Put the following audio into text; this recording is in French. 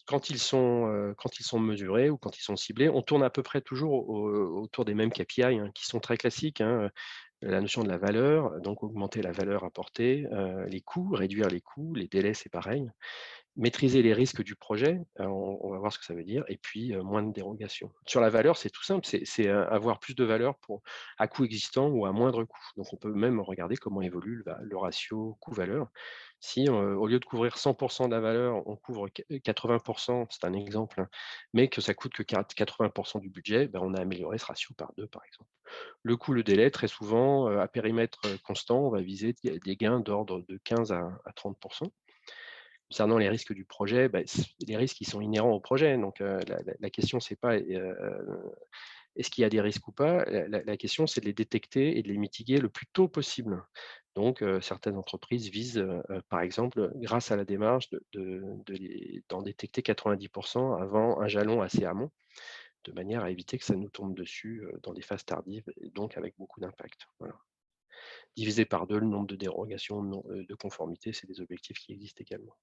quand ils sont mesurés ou quand ils sont ciblés, on tourne à peu près toujours autour des mêmes KPI, hein, qui sont très classiques, hein, la notion de la valeur, donc augmenter la valeur apportée, les coûts, réduire les coûts, les délais, c'est pareil. Maîtriser les risques du projet, on va voir ce que ça veut dire et puis, moins de dérogations. Sur la valeur, c'est tout simple, c'est avoir plus de valeur pour à coût existant ou à moindre coût. Donc on peut même regarder comment évolue le ratio coût-valeur. Si, au lieu de couvrir 100 de la valeur, on couvre 80, c'est un exemple, hein, mais que ça coûte que 80 du budget, ben, on a amélioré ce ratio par 2, par exemple. Le coût, le délai, très souvent, à périmètre, constant, on va viser des gains d'ordre de 15 à 30. Concernant les risques du projet, bah, les risques, ils sont inhérents au projet. Donc, la question, c'est pas, est-ce qu'il y a des risques ou pas? La question, c'est de les détecter et de les mitiguer le plus tôt possible. Donc, certaines entreprises visent, par exemple, grâce à la démarche d'en détecter 90 avant un jalon assez amont, de manière à éviter que ça nous tombe dessus, dans des phases tardives et donc avec beaucoup d'impact. Voilà. Diviser par 2 le nombre de dérogations non de conformité, c'est des objectifs qui existent également.